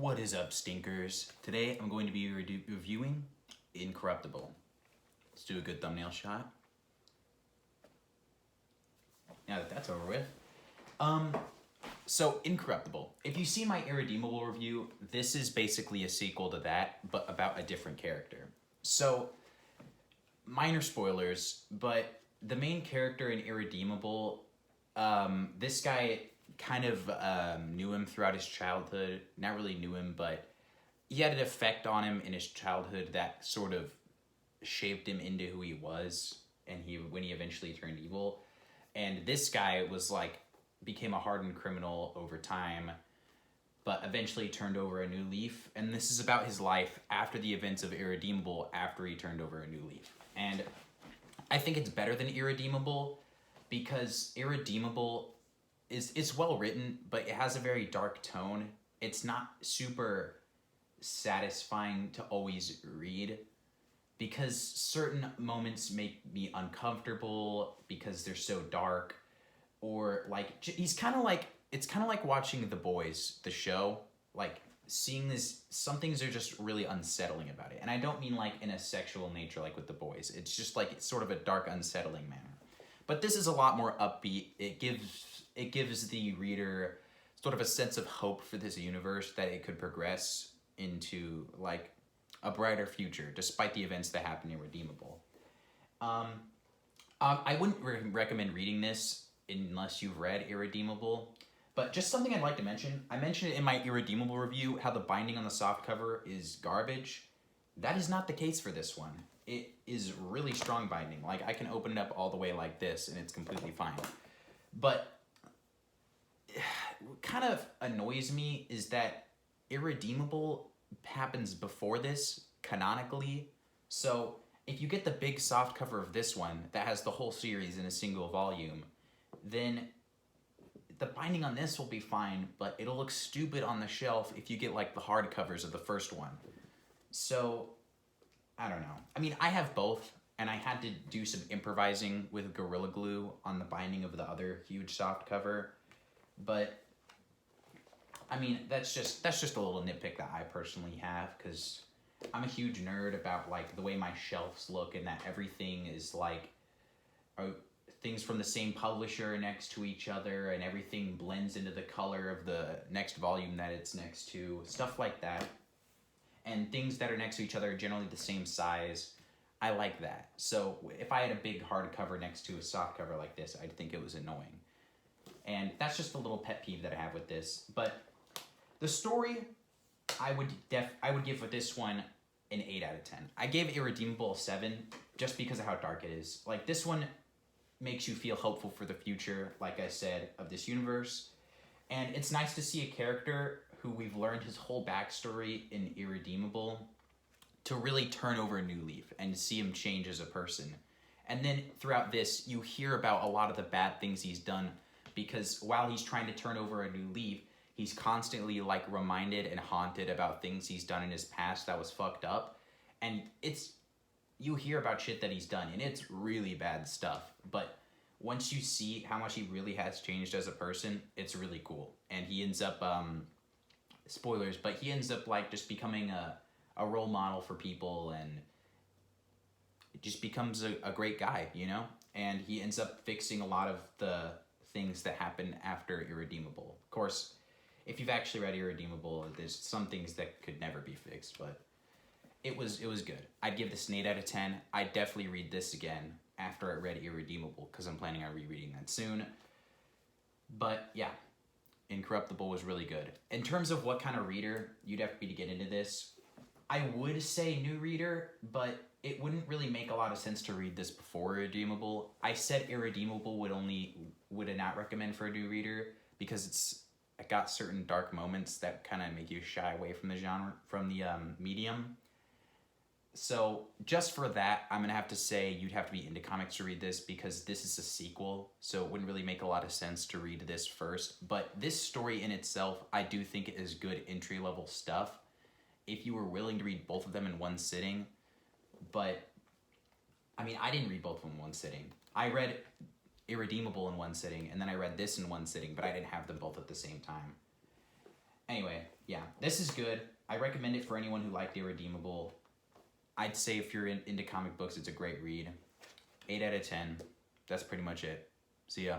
What is up, stinkers? Today I'm going to be reviewing Incorruptible. Let's do a good thumbnail shot. Now that that's over with. So Incorruptible. If you see my Irredeemable review, this is basically a sequel to that, but about a different character. So, minor spoilers, but the main character in Irredeemable, this guy kind of knew him throughout his childhood. Not really knew him, but he had an effect on him in his childhood that sort of shaped him into who he was, and when he eventually turned evil. And this guy was like, became a hardened criminal over time, but eventually turned over a new leaf. And this is about his life after the events of Irredeemable, after he turned over a new leaf. And I think it's better than Irredeemable because Irredeemable it's well written, but it has a very dark tone. It's not super satisfying to always read because certain moments make me uncomfortable because they're so dark, or like it's kind of like watching The Boys, the show. Like seeing this, some things are just really unsettling about it, and I don't mean like in a sexual nature like with The Boys. It's just like it's sort of a dark, unsettling manner. But this is a lot more upbeat. It gives the reader sort of a sense of hope for this universe, that it could progress into like a brighter future despite the events that happen in Irredeemable. I wouldn't recommend reading this unless you've read Irredeemable, but just something I'd like to mention. I mentioned it in my Irredeemable review how the binding on the softcover is garbage. That is not the case for this one. It is really strong binding. Like I can open it up all the way like this and it's completely fine. But what kind of annoys me is that Irredeemable happens before this, canonically. So if you get the big soft cover of this one that has the whole series in a single volume, then the binding on this will be fine, but it'll look stupid on the shelf if you get like the hard covers of the first one. So, I don't know. I mean, I have both, and I had to do some improvising with Gorilla Glue on the binding of the other huge soft cover. But I mean, that's just a little nitpick that I personally have, because I'm a huge nerd about like the way my shelves look, and that everything is like things from the same publisher next to each other, and everything blends into the color of the next volume that it's next to, stuff like that. And things that are next to each other are generally the same size. I like that. So if I had a big hardcover next to a soft cover like this, I'd think it was annoying. And that's just a little pet peeve that I have with this. But the story, I would give with this one an 8 out of 10. I gave Irredeemable a 7 just because of how dark it is. Like, this one makes you feel hopeful for the future, like I said, of this universe. And it's nice to see a character who we've learned his whole backstory in Irredeemable to really turn over a new leaf and see him change as a person. And then throughout this, you hear about a lot of the bad things he's done, because while he's trying to turn over a new leaf, he's constantly like reminded and haunted about things he's done in his past that was fucked up. And you hear about shit that he's done, and it's really bad stuff. But once you see how much he really has changed as a person, it's really cool. And he ends up, spoilers, but he ends up like just becoming a role model for people, and it just becomes a great guy, you know? And he ends up fixing a lot of the things that happen after Irredeemable. Of course, if you've actually read Irredeemable, there's some things that could never be fixed, but it was good. I'd give this an 8 out of 10. I'd definitely read this again after I read Irredeemable, because I'm planning on rereading that soon. But yeah, Incorruptible was really good. In terms of what kind of reader you'd have to be to get into this, I would say new reader, but it wouldn't really make a lot of sense to read this before Irredeemable. I said Irredeemable would not recommend for a new reader because it got certain dark moments that kind of make you shy away from the genre, from the medium. So just for that, I'm going to have to say you'd have to be into comics to read this, because this is a sequel, so it wouldn't really make a lot of sense to read this first. But this story in itself, I do think it is good entry-level stuff if you were willing to read both of them in one sitting. But, I mean, I didn't read both of them in one sitting. I read Irredeemable in one sitting, and then I read this in one sitting, but I didn't have them both at the same time. Anyway, Yeah, this is good. I recommend it for anyone who liked Irredeemable. I'd say if you're into comic books, it's a great read. 8 out of 10. That's pretty much it. See ya.